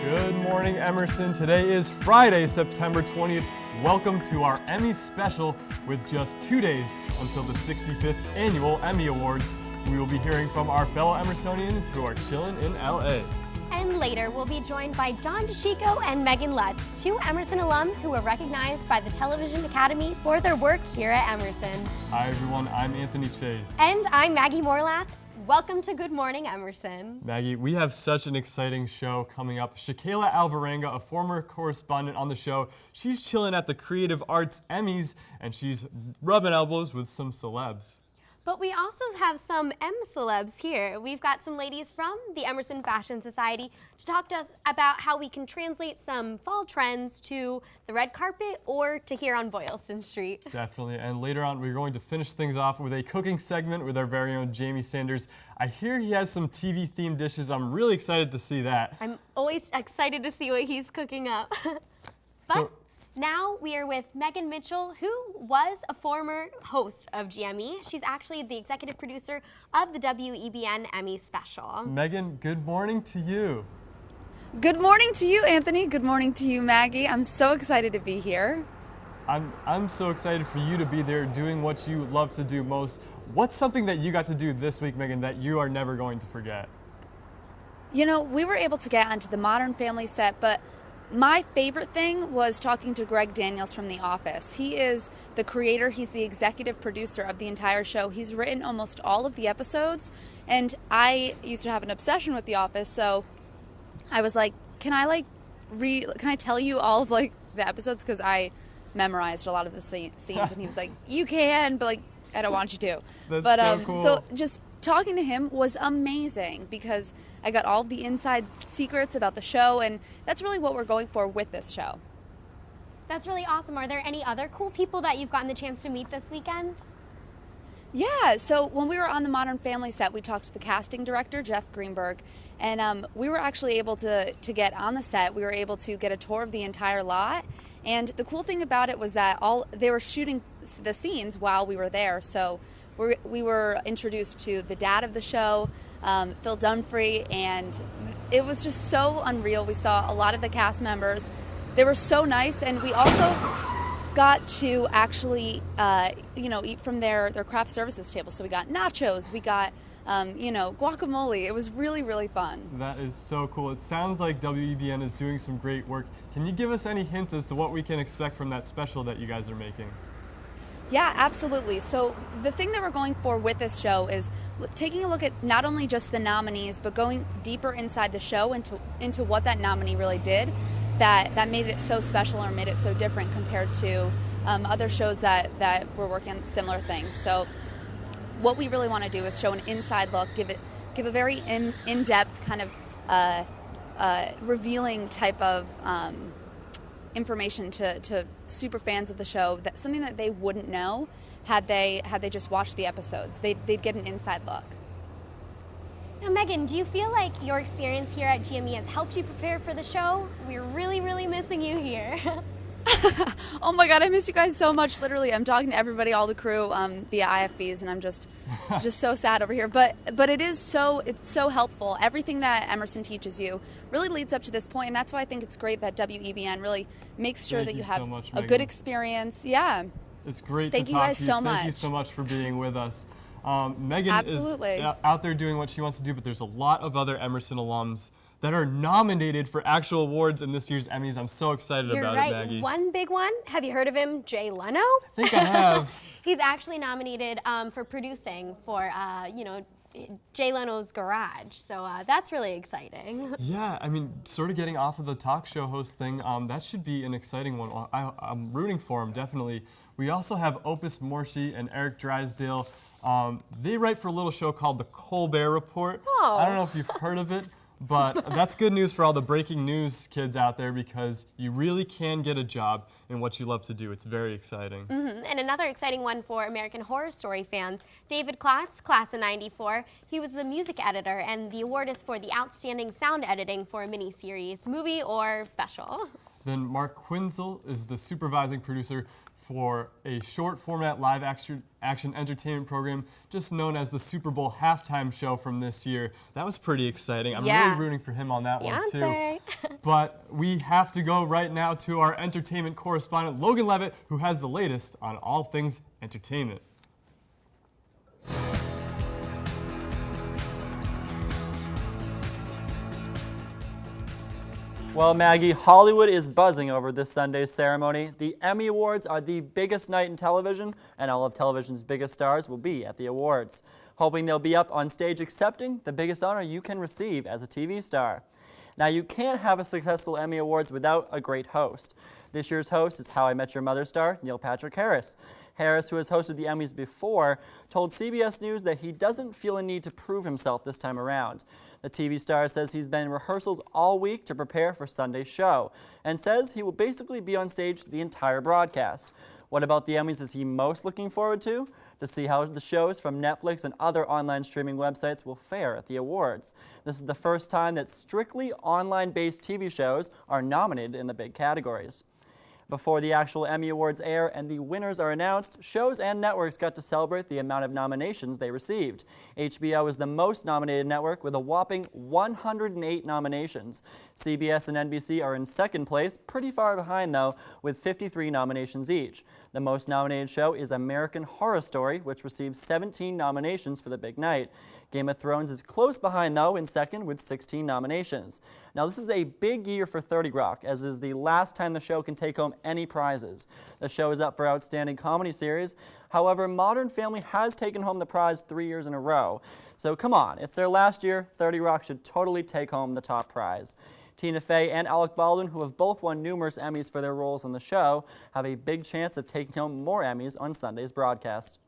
Good morning, Emerson. Today is Friday, September 20th. Welcome to our Emmy special with just 2 days until the 65th Annual Emmy Awards. We will be hearing from our fellow Emersonians who are chilling in LA. And later, we'll be joined by Don DeChico and Megan Lutz, two Emerson alums who were recognized by the Television Academy for their work here at Emerson. Hi, everyone. I'm Anthony Chase. And I'm Maggie Morlath. Welcome to Good Morning, Emerson. Maggie, we have such an exciting show coming up. Shakayla Alvarenga, a former correspondent on the show, she's chilling at the Creative Arts Emmys, and she's rubbing elbows with some celebs. But we also have some celebs here. We've got some ladies from the Emerson Fashion Society to talk to us about how we can translate some fall trends to the red carpet or to here on Boylston Street. Definitely, and later on we're going to finish things off with a cooking segment with our very own Jamie Sanders. I hear he has some TV-themed dishes. I'm really excited to see that. I'm always excited to see what he's cooking up. Now we are with Megan Mitchell, who was a former host of GME. She's actually the executive producer of the WEBN Emmy special. Megan, good morning to you. Good morning to you, Anthony. Good morning to you, Maggie. I'm so excited to be here. I'm so excited for you to be there doing what you love to do most. What's something that you got to do this week, Megan, that you are never going to forget? You know, we were able to get onto the Modern Family set, but my favorite thing was talking to Greg Daniels from The Office. He is the creator, he's the executive producer of the entire show. He's written almost all of the episodes, and I used to have an obsession with The Office, so I was like, can I tell you all of the episodes, because I memorized a lot of the scenes, and he was like, you can, but I don't want you to. That's so cool. So just talking to him was amazing because I got all the inside secrets about the show, and that's really what we're going for with this show. That's really awesome. Are there any other cool people that you've gotten the chance to meet this weekend? Yeah, so when we were on the Modern Family set, we talked to the casting director, Jeff Greenberg, and we were actually able to get on the set. We were able to get a tour of the entire lot, and the cool thing about it was that they were shooting the scenes while we were there, so we were introduced to the dad of the show, Phil Dunphy, and it was just so unreal. We saw a lot of the cast members. They were so nice, and we also got to actually, eat from their craft services table. So we got nachos, we got, guacamole. It was really, really fun. That is so cool. It sounds like WEBN is doing some great work. Can you give us any hints as to what we can expect from that special that you guys are making? Yeah, absolutely. So the thing that we're going for with this show is taking a look at not only just the nominees, but going deeper inside the show into what that nominee really did that made it so special or made it so different compared to other shows that were working on similar things. So what we really want to do is show an inside look, give a very in-depth kind of revealing type of information to super fans of the show, that something that they wouldn't know had they just watched the episodes. They'd get an inside look. Now, Megan, do you feel like your experience here at GME has helped you prepare for the show? We're really, really missing you here. Oh my God, I miss you guys so much. Literally, I'm talking to everybody, all the crew via IFBs, and I'm just so sad over here. But it's so helpful. Everything that Emerson teaches you really leads up to this point, and that's why I think it's great that WEBN really makes sure that you have a good experience. Yeah. It's great to talk to you. Thank you guys so much. Thank you so much for being with us. Megan Absolutely. is out there doing what she wants to do, but there's a lot of other Emerson alums that are nominated for actual awards in this year's Emmys. I'm so excited about it, Maggie. One big one. Have you heard of him? Jay Leno? I think I have. He's actually nominated for producing for, Jay Leno's Garage. So that's really exciting. Yeah, I mean, sort of getting off of the talk show host thing, that should be an exciting one. I'm rooting for him, definitely. We also have Opus Morshi and Eric Drysdale. They write for a little show called The Colbert Report. Oh. I don't know if you've heard of it, but that's good news for all the breaking news kids out there, because you really can get a job in what you love to do. It's very exciting. Mm-hmm. And another exciting one for American Horror Story fans, David Klotz, class of '94. He was the music editor, and the award is for the outstanding sound editing for a miniseries, movie, or special. Then Mark Quinzel is the supervising producer for a short format live action entertainment program just known as the Super Bowl halftime show from this year. That was pretty exciting. I'm really rooting for him on that one too. But we have to go right now to our entertainment correspondent, Logan Levitt, who has the latest on all things entertainment. Well, Maggie, Hollywood is buzzing over this Sunday's ceremony. The Emmy Awards are the biggest night in television, and all of television's biggest stars will be at the awards, hoping they'll be up on stage accepting the biggest honor you can receive as a TV star. Now, you can't have a successful Emmy Awards without a great host. This year's host is How I Met Your Mother star Neil Patrick Harris. Harris, who has hosted the Emmys before, told CBS News that he doesn't feel a need to prove himself this time around. The TV star says he's been in rehearsals all week to prepare for Sunday's show, and says he will basically be on stage the entire broadcast. What about the Emmys is he most looking forward to? To see how the shows from Netflix and other online streaming websites will fare at the awards. This is the first time that strictly online-based TV shows are nominated in the big categories. Before the actual Emmy Awards air and the winners are announced, shows and networks got to celebrate the amount of nominations they received. HBO is the most nominated network with a whopping 108 nominations. CBS and NBC are in second place, pretty far behind though, with 53 nominations each. The most nominated show is American Horror Story, which received 17 nominations for the big night. Game of Thrones is close behind, though, in second with 16 nominations. Now, this is a big year for 30 Rock, as is the last time the show can take home any prizes. The show is up for Outstanding Comedy Series. However, Modern Family has taken home the prize 3 years in a row. So come on, it's their last year. 30 Rock should totally take home the top prize. Tina Fey and Alec Baldwin, who have both won numerous Emmys for their roles on the show, have a big chance of taking home more Emmys on Sunday's broadcast.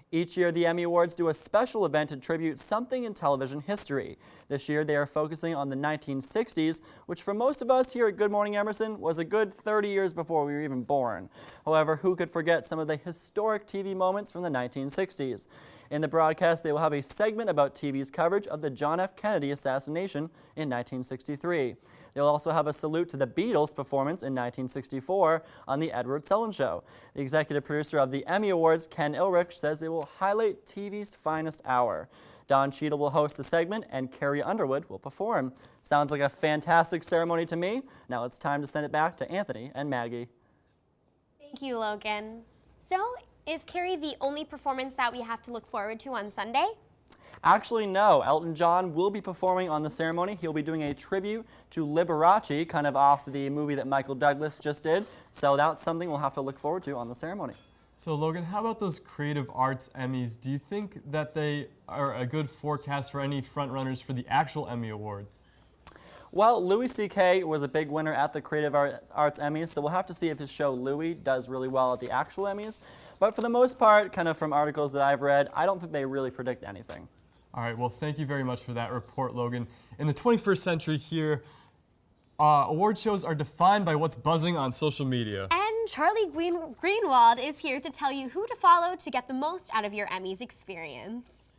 Each year, the Emmy Awards do a special event to tribute something in television history. This year, they are focusing on the 1960s, which for most of us here at Good Morning Emerson was a good 30 years before we were even born. However, who could forget some of the historic TV moments from the 1960s? In the broadcast, they will have a segment about TV's coverage of the John F. Kennedy assassination in 1963. They'll also have a salute to the Beatles' performance in 1964 on The Edward Sullivan Show. The executive producer of the Emmy Awards, Ken Ulrich, says it will highlight TV's finest hour. Don Cheadle will host the segment, and Carrie Underwood will perform. Sounds like a fantastic ceremony to me. Now it's time to send it back to Anthony and Maggie. Thank you, Logan. So, is Carrie the only performance that we have to look forward to on Sunday? Actually, no. Elton John will be performing on the ceremony. He'll be doing a tribute to Liberace, kind of off the movie that Michael Douglas just did. So that's something we'll have to look forward to on the ceremony. So Logan, how about those Creative Arts Emmys? Do you think that they are a good forecast for any frontrunners for the actual Emmy Awards? Well, Louis C.K. was a big winner at the Creative Arts Emmys, so we'll have to see if his show Louis does really well at the actual Emmys. But for the most part, kind of from articles that I've read, I don't think they really predict anything. All right, well, thank you very much for that report, Logan. In the 21st century here, award shows are defined by what's buzzing on social media. And Charlie Greenwald is here to tell you who to follow to get the most out of your Emmys experience.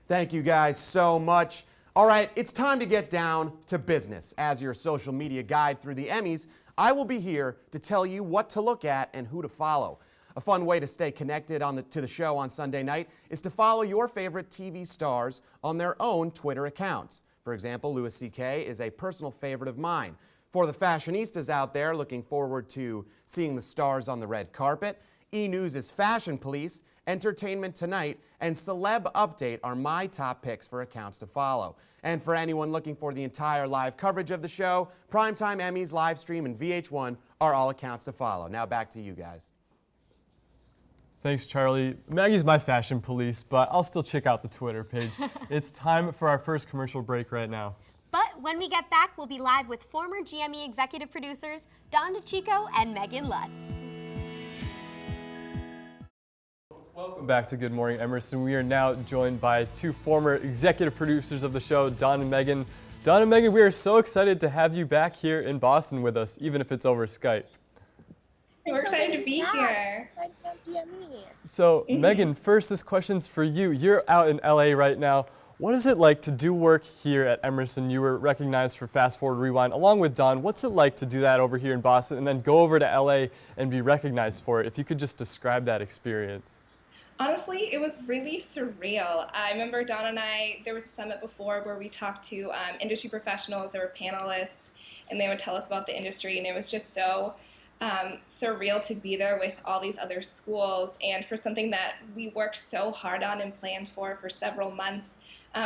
Thank you guys so much. All right, it's time to get down to business. As your social media guide through the Emmys, I will be here to tell you what to look at and who to follow. A fun way to stay connected to the show on Sunday night is to follow your favorite TV stars on their own Twitter accounts. For example, Louis C.K. is a personal favorite of mine. For the fashionistas out there looking forward to seeing the stars on the red carpet, E! News' Fashion Police, Entertainment Tonight, and Celeb Update are my top picks for accounts to follow. And for anyone looking for the entire live coverage of the show, Primetime Emmys, Livestream, and VH1 are all accounts to follow. Now back to you guys. Thanks, Charlie. Maggie's my fashion police, but I'll still check out the Twitter page. It's time for our first commercial break right now. But when we get back, we'll be live with former GME executive producers Don DeChico and Megan Lutz. Welcome back to Good Morning Emerson. We are now joined by two former executive producers of the show, Don and Megan. Don and Megan, we are so excited to have you back here in Boston with us, even if it's over Skype. We're excited to be here. So, Megan, first, this question's for you. You're out in LA right now. What is it like to do work here at Emerson? You were recognized for Fast Forward Rewind along with Dawn. What's it like to do that over here in Boston and then go over to LA and be recognized for it? If you could just describe that experience. Honestly, it was really surreal. I remember Dawn and I, there was a summit before where we talked to industry professionals, there were panelists, and they would tell us about the industry, and it was just so surreal to be there with all these other schools, and for something that we worked so hard on and planned for several months,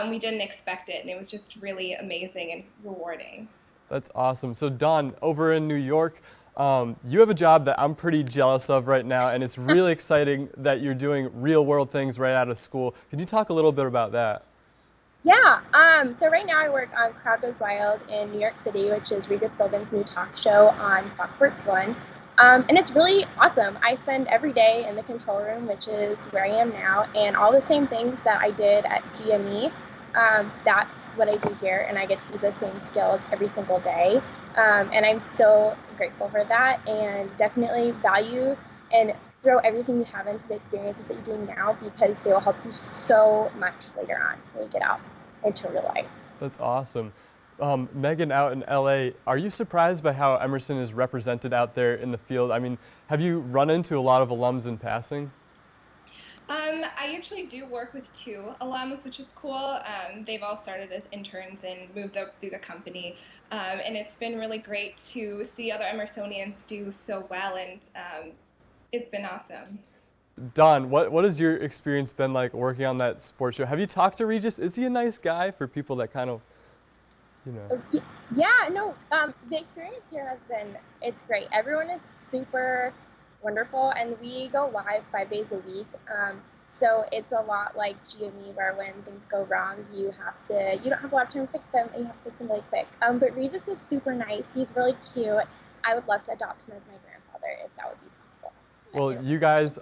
we didn't expect it, and it was just really amazing and rewarding. That's awesome. So Dawn, over in New York, you have a job that I'm pretty jealous of right now, and it's really exciting that you're doing real world things right out of school. Can you talk a little bit about that? Yeah, so right now I work on Crowd Goes Wild in New York City, which is Regis Philbin's new talk show on Fox Sports 1. And it's really awesome. I spend every day in the control room, which is where I am now, and all the same things that I did at GME, that's what I do here, and I get to use the same skills every single day. And I'm so grateful for that, and definitely value and throw everything you have into the experiences that you're doing now, because they will help you so much later on when you get out into real life. That's awesome. Megan, out in LA, are you surprised by how Emerson is represented out there in the field? I mean, have you run into a lot of alums in passing? I actually do work with 2 alums, which is cool. They've all started as interns and moved up through the company. And it's been really great to see other Emersonians do so well, and it's been awesome. Dawn, what has your experience been like working on that sports show? Have you talked to Regis? Is he a nice guy for people that kind of, you know? Yeah, no, the experience here has been, it's great. Everyone is super wonderful, and we go live 5 days a week. So it's a lot like GME, where when things go wrong, you don't have a lot of time to fix them, and you have to fix them really quick. But Regis is super nice. He's really cute. I would love to adopt him as my grandfather if that would be possible. Well, you guys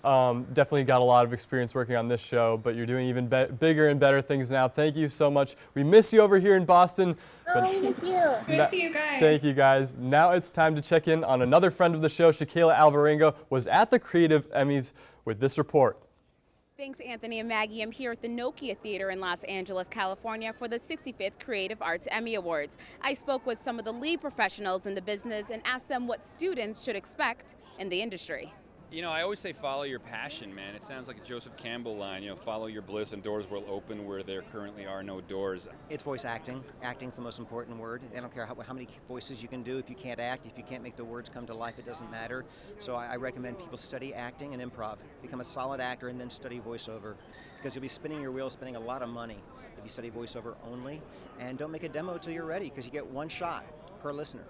definitely got a lot of experience working on this show, but you're doing even bigger and better things now. Thank you so much. We miss you over here in Boston. Oh, we miss you. We miss you guys. Thank you, guys. Now it's time to check in on another friend of the show. Shakayla Alvarenga was at the Creative Emmys with this report. Thanks, Anthony and Maggie. I'm here at the Nokia Theater in Los Angeles, California for the 65th Creative Arts Emmy Awards. I spoke with some of the lead professionals in the business and asked them what students should expect in the industry. You know, I always say follow your passion, man. It sounds like a Joseph Campbell line, you know, follow your bliss and doors will open where there currently are no doors. It's voice acting. Acting's the most important word. I don't care how many voices you can do. If you can't act, if you can't make the words come to life, it doesn't matter. So I recommend people study acting and improv. Become a solid actor and then study voiceover, because you'll be spinning your wheels, spending a lot of money if you study voiceover only. And don't make a demo until you're ready, because you get one shot per listener.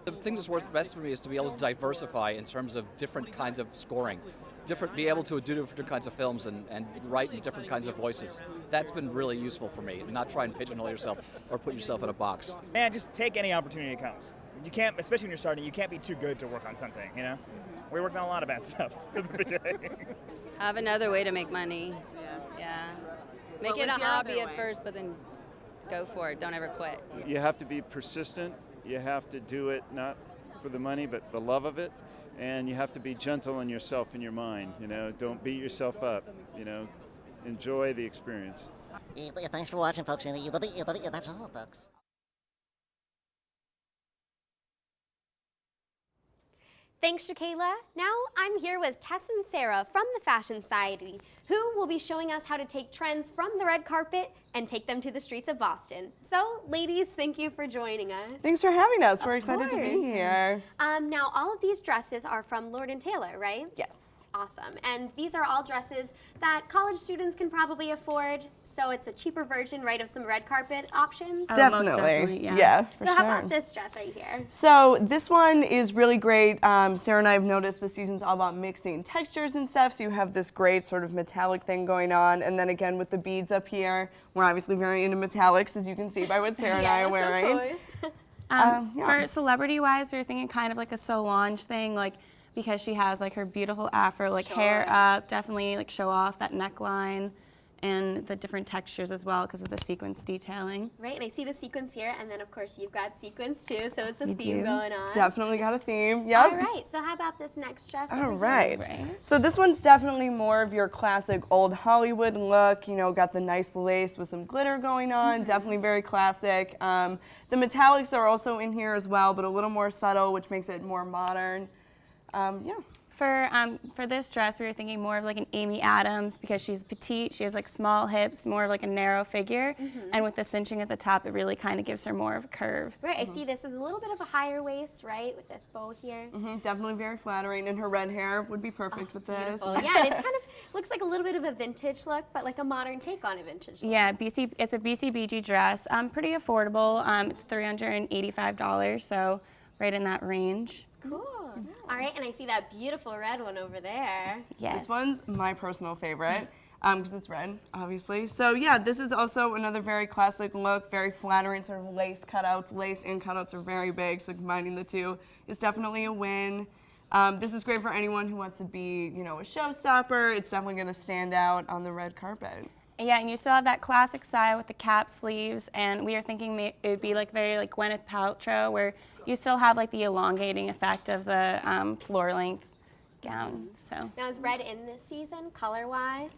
The thing that's works best for me is to be able to diversify in terms of different kinds of scoring, be able to do different kinds of films and write in different kinds of voices. That's been really useful for me, and not try and pigeonhole yourself or put yourself in a box. Man, just take any opportunity that comes. You can't, especially when you're starting, you can't be too good to work on something, you know? We worked on a lot of bad stuff at the beginning. Have another way to make money. Yeah. Make it a hobby at first, but then go for it. Don't ever quit. You have to be persistent. You have to do it not for the money, but the love of it. And you have to be gentle on yourself and your mind. You know, don't beat yourself up. You know, enjoy the experience. Thanks for watching, folks. That's all, folks. Thanks, Shakayla. Now I'm here with Tess and Sarah from the Fashion Society, who will be showing us how to take trends from the red carpet and take them to the streets of Boston. So, ladies, thank you for joining us. Thanks for having us. We're excited to be here. Now, all of these dresses are from Lord & Taylor, right? Yes. Awesome. And these are all dresses that college students can probably afford, so it's a cheaper version, right, of some red carpet options? Definitely. Yeah, for so sure. how about this dress right here? So this one is really great. Sarah and I have noticed this season's all about mixing textures and stuff, so you have this great sort of metallic thing going on, and then again with the beads up here, we're obviously very into metallics, as you can see by what Sarah and I are wearing. Of course. For celebrity-wise, we're thinking kind of like a Solange thing, like because she has like her beautiful afro, like hair up, definitely like show off that neckline. and the different textures as well because of the sequence detailing. Right, and I see the sequence here, and then of course you've got sequence too, so it's a We theme do. going on. Definitely got a theme. Yep. All right, so how about this next dress? All over right. here? So this one's definitely more of your classic old Hollywood look. You know, got the nice lace with some glitter going on. Definitely very classic. The metallics are also in here as well, but a little more subtle, which makes it more modern. Yeah. For this dress, we were thinking more of like an Amy Adams because she's petite, she has like small hips, more of like a narrow figure, and with the cinching at the top, it really kind of gives her more of a curve. Right, I see this is a little bit of a higher waist, right, with this bow here. Definitely very flattering, and her red hair would be perfect with this. Beautiful. Yeah, and it's kind of looks like a little bit of a vintage look, but like a modern take on a vintage look. Yeah, it's a BCBG dress, pretty affordable. It's $385, so right in that range. Cool. All right, and I see that beautiful red one over there. Yes. This one's my personal favorite because it's red, obviously. So yeah, this is also another very classic look, very flattering sort of lace cutouts. Lace and cutouts are very big, so combining the two is definitely a win. This is great for anyone who wants to be, you know, a showstopper. It's definitely going to stand out on the red carpet. Yeah, and you still have that classic style with the cap sleeves, and we are thinking it would be like very like Gwyneth Paltrow, where you still have like the elongating effect of the floor-length gown. So now is red in this season, color-wise?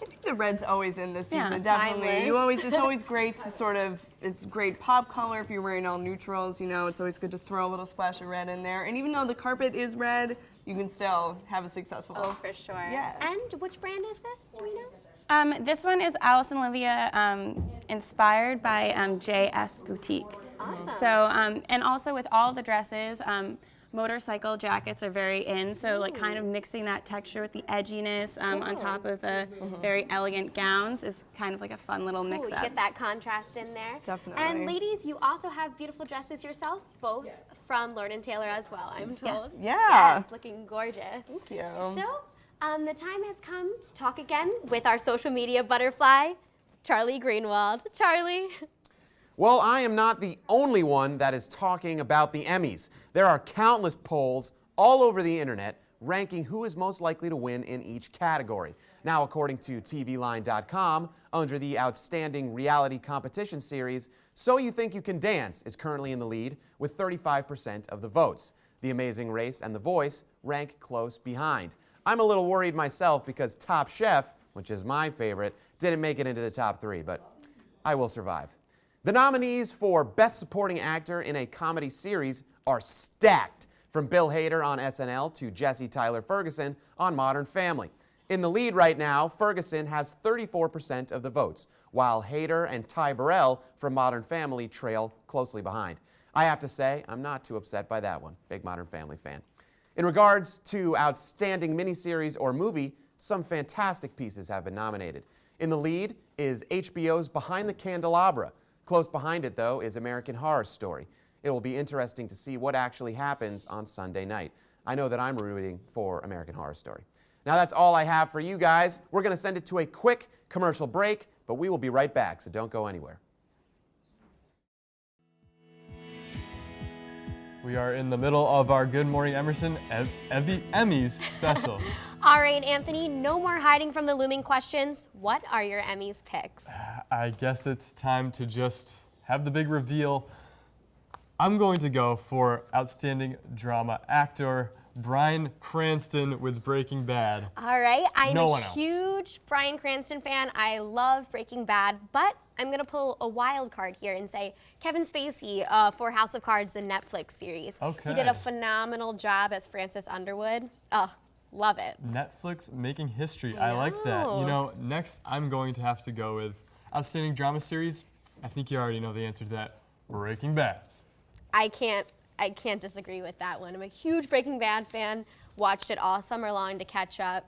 I think the red's always in this season, Yeah. definitely. It's always great to sort of, it's great pop color if you're wearing all neutrals, you know, it's always good to throw a little splash of red in there. And even though the carpet is red, you can still have a successful Oh, for sure. Yeah. And which brand is this? Do we know? this one is Alice and Olivia inspired by JS Boutique. Awesome. So, and also with all the dresses, motorcycle jackets are very in, so like kind of mixing that texture with the edginess on top of the very elegant gowns is kind of like a fun little mix up. Get that contrast in there. Definitely. And ladies, you also have beautiful dresses yourselves, both from Lord & Taylor as well, I'm told. Yes. Yeah. Yes, looking gorgeous. Thank you. So, the time has come to talk again with our social media butterfly, Charlie Greenwald. Charlie. Well, I am not the only one that is talking about the Emmys. There are countless polls all over the internet ranking who is most likely to win in each category. Now, according to TVLine.com, under the Outstanding Reality Competition Series, So You Think You Can Dance is currently in the lead with 35% of the votes. The Amazing Race and The Voice rank close behind. I'm a little worried myself because Top Chef, which is my favorite, didn't make it into the top 3, but I will survive. The nominees for Best Supporting Actor in a Comedy Series are stacked, from Bill Hader on SNL to Jesse Tyler Ferguson on Modern Family. In the lead right now, Ferguson has 34% of the votes, while Hader and Ty Burrell from Modern Family trail closely behind. I have to say, I'm not too upset by that one. Big Modern Family fan. In regards to Outstanding Miniseries or Movie, some fantastic pieces have been nominated. In the lead is HBO's Behind the Candelabra. Close behind it, though, is American Horror Story. It will be interesting to see what actually happens on Sunday night. I know that I'm rooting for American Horror Story. Now that's all I have for you guys. We're going to send it to a quick commercial break, but we will be right back, so don't go anywhere. We are in the middle of our Good Morning Emerson Emmys special. All right, Anthony, no more hiding from the looming questions. What are your Emmys picks? I guess it's time to just have the big reveal. I'm going to go for Outstanding Drama Actor, Bryan Cranston with Breaking Bad. All right, I'm No a one else. huge Bryan Cranston fan. I love Breaking Bad, but I'm going to pull a wild card here and say Kevin Spacey for House of Cards, the Netflix series. Okay. He did a phenomenal job as Francis Underwood. Oh, love it. Netflix making history. I like that. You know, next I'm going to have to go with Outstanding Drama Series. I think you already know the answer to that. Breaking Bad. I can't disagree with that one. I'm a huge Breaking Bad fan. Watched it all summer long to catch up.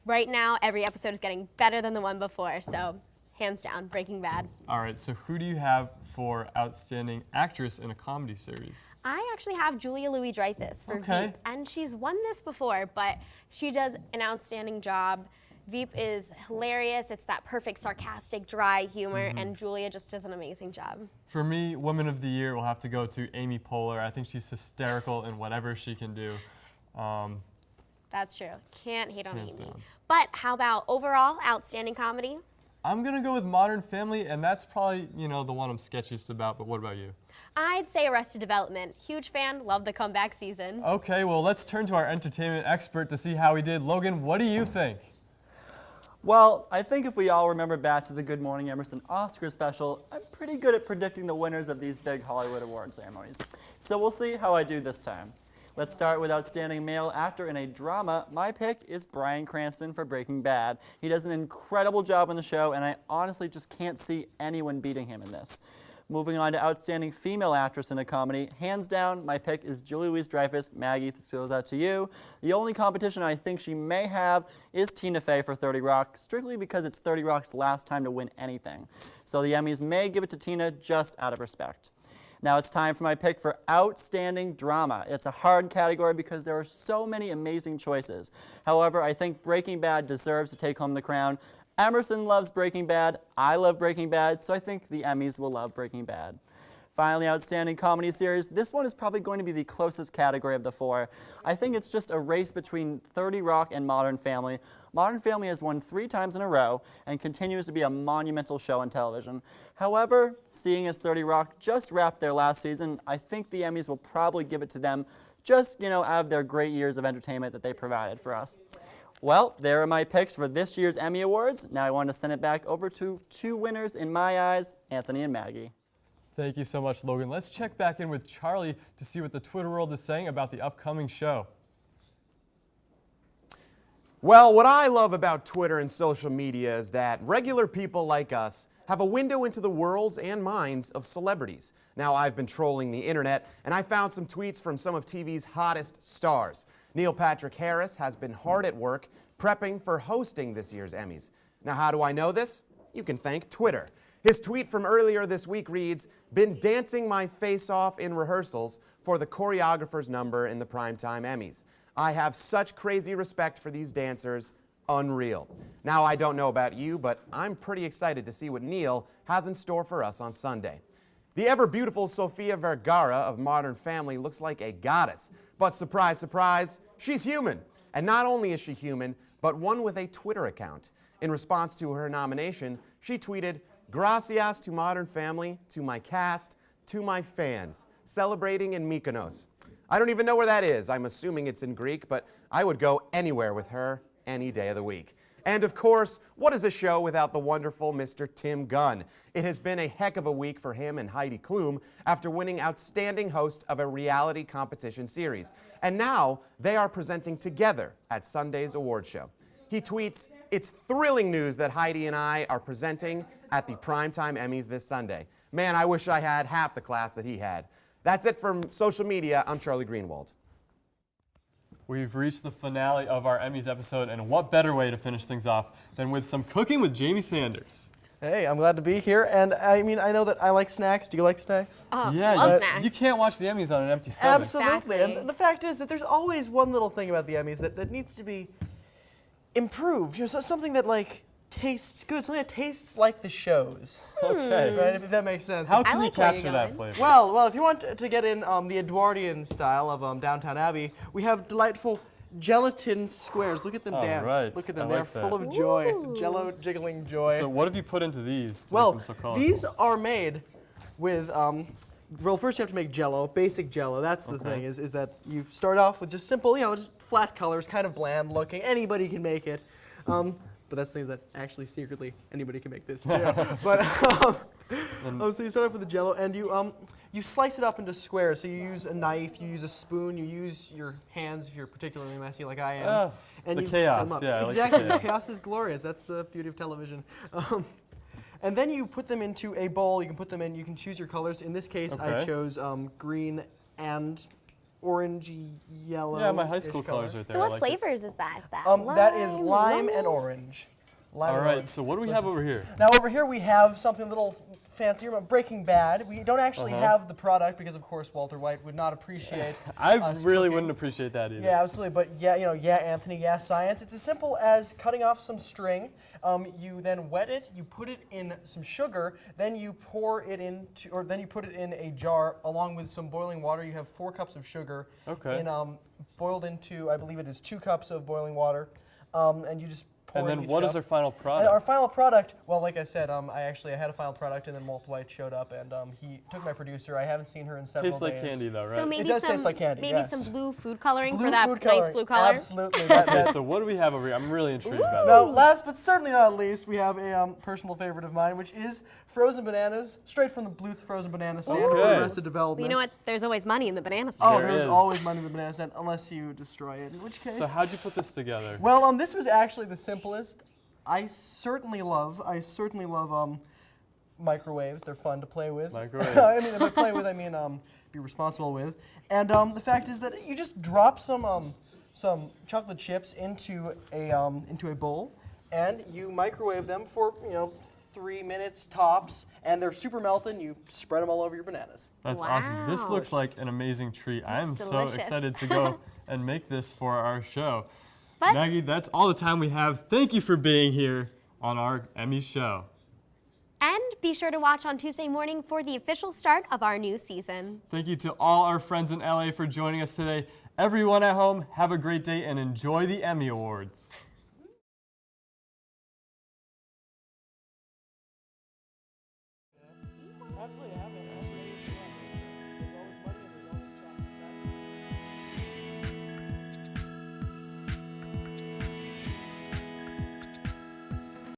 Right now, every episode is getting better than the one before, so hands down, Breaking Bad. All right, so who do you have for Outstanding Actress in a Comedy Series? I actually have Julia Louis-Dreyfus for Okay. Veep, and she's won this before, but she does an outstanding job. Veep is hilarious. It's that perfect sarcastic, dry humor, and Julia just does an amazing job. For me, Woman of the Year will have to go to Amy Poehler. I think she's hysterical in whatever she can do. That's true. Can't hate on Hands Amy. down. But how about overall outstanding comedy? I'm gonna go with Modern Family, and that's probably, the one I'm sketchiest about, but what about you? I'd say Arrested Development. Huge fan, love the comeback season. Okay, well, let's turn to our entertainment expert to see how he did. Logan, what do you think? Well, I think if we all remember back to the Good Morning Emerson Oscar special, I'm pretty good at predicting the winners of these big Hollywood award ceremonies. So we'll see how I do this time. Let's start with Outstanding Male Actor in a Drama. My pick is Bryan Cranston for Breaking Bad. He does an incredible job on the show, and I honestly just can't see anyone beating him in this. Moving on to Outstanding Female Actress in a Comedy. Hands down, my pick is Julie Louis-Dreyfus. Maggie, this goes out to you. The only competition I think she may have is Tina Fey for 30 Rock, strictly because it's 30 Rock's last time to win anything. So the Emmys may give it to Tina just out of respect. Now it's time for my pick for Outstanding Drama. It's a hard category because there are so many amazing choices. However, I think Breaking Bad deserves to take home the crown. Emerson loves Breaking Bad, I love Breaking Bad, so I think the Emmys will love Breaking Bad. Finally, Outstanding Comedy Series. This one is probably going to be the closest category of the four. I think it's just a race between 30 Rock and Modern Family. Modern Family has won 3 times in a row and continues to be a monumental show on television. However, seeing as 30 Rock just wrapped their last season, I think the Emmys will probably give it to them just, out of their great years of entertainment that they provided for us. Well, there are my picks for this year's Emmy Awards. Now I want to send it back over to 2 winners in my eyes, Anthony and Maggie. Thank you so much, Logan. Let's check back in with Charlie to see what the Twitter world is saying about the upcoming show. Well, what I love about Twitter and social media is that regular people like us have a window into the worlds and minds of celebrities. Now, I've been trolling the internet, and I found some tweets from some of TV's hottest stars. Neil Patrick Harris has been hard at work prepping for hosting this year's Emmys. Now, how do I know this? You can thank Twitter. His tweet from earlier this week reads, "Been dancing my face off in rehearsals for the choreographer's number in the Primetime Emmys. I have such crazy respect for these dancers, unreal." Now, I don't know about you, but I'm pretty excited to see what Neil has in store for us on Sunday. The ever-beautiful Sofia Vergara of Modern Family looks like a goddess. But surprise, surprise, she's human. And not only is she human, but one with a Twitter account. In response to her nomination, she tweeted, "Gracias to Modern Family, to my cast, to my fans, celebrating in Mykonos." I don't even know where that is. I'm assuming it's in Greek, but I would go anywhere with her any day of the week. And of course, what is a show without the wonderful Mr. Tim Gunn? It has been a heck of a week for him and Heidi Klum after winning Outstanding Host of a Reality Competition Series. And now they are presenting together at Sunday's award show. He tweets, "It's thrilling news that Heidi and I are presenting at the Primetime Emmys this Sunday. Man, I wish I had half the class that he had." That's it from social media. I'm Charlie Greenwald. We've reached the finale of our Emmys episode, and what better way to finish things off than with some cooking with Jamie Sanders. Hey, I'm glad to be here, and I know that I like snacks. Do you like snacks? Yeah, love snacks. You can't watch the Emmys on an empty stomach. Absolutely, Exactly. and the fact is that there's always one little thing about the Emmys that needs to be improved. So something that tastes good, something that tastes like the shows. Okay. Right, if that makes sense. How can I you like where you're capture that going. flavor? Well, if you want to get in the Edwardian style of Downton Abbey, we have delightful gelatin squares. Look at them All dance. right, Look at them. I They're like that. full of joy. Ooh. Jello jiggling joy. So what have you put into these to make Well, them so colorful? these are made with, first you have to make Jello, basic Jello. That's the thing, is that you start off with just simple, just flat colors, kind of bland looking. Anybody can make it. But that's things that actually secretly anybody can make this too. But so you start off with the Jello, and you slice it up into squares. So you use a knife, you use a spoon, you use your hands if you're particularly messy like I am. And the you chaos, cut 'em up. yeah, I like the Exactly, the chaos. chaos is glorious. That's the beauty of television. And then you put them into a bowl. You can put them in. You can choose your colors. In this case, I Okay. chose green and orangey yellow. Yeah, my high school colors right there. So I what like flavors is that? Is that That is lime lemon? and orange. Lime All and right, orange. so what do we have over here? Now over here we have something a little fancier, Breaking Bad. We don't actually have the product because, of course, Walter White would not appreciate. I us really cooking. wouldn't appreciate that either. Yeah, absolutely. But yeah, Anthony, yeah, science. It's as simple as cutting off some string. You then wet it. You put it in some sugar. Then you pour it into, or then you put it in a jar along with some boiling water. You have 4 cups of sugar. Okay. Boiled into, I believe it is 2 cups of boiling water, and you just pouring And then each what is cup. our final product? And our final product, well, like I said, I had a final product, and then Walt White showed up, and he took my producer. I haven't seen her in several days. Tastes like candy, though, right? So maybe it does some, taste like candy, maybe yes. some blue food coloring Blue for that food nice coloring, blue color. Absolutely. Okay, so what do we have over here? I'm really intrigued by Now, this. last but certainly not least, we have a personal favorite of mine, which is frozen bananas, straight from the Blue frozen banana stand for Okay. Arrested Development. Well, you know what? There's always money in the banana stand. Oh, There there's is. always money in the banana stand, unless you destroy it, in which case... So how'd you put this together? Well, this was actually the simplest. I certainly love microwaves. They're fun to play with. Microwaves. I mean, by play with, I mean be responsible with. And the fact is that you just drop some chocolate chips into a bowl, and you microwave them for 3 minutes tops, and they're super melted. And you spread them all over your bananas. That's awesome. This looks like an amazing treat. I am so excited to go and make this for our show. But Maggie, that's all the time we have. Thank you for being here on our Emmys show. And be sure to watch on Tuesday morning for the official start of our new season. Thank you to all our friends in LA for joining us today. Everyone at home, have a great day and enjoy the Emmy Awards. Absolutely.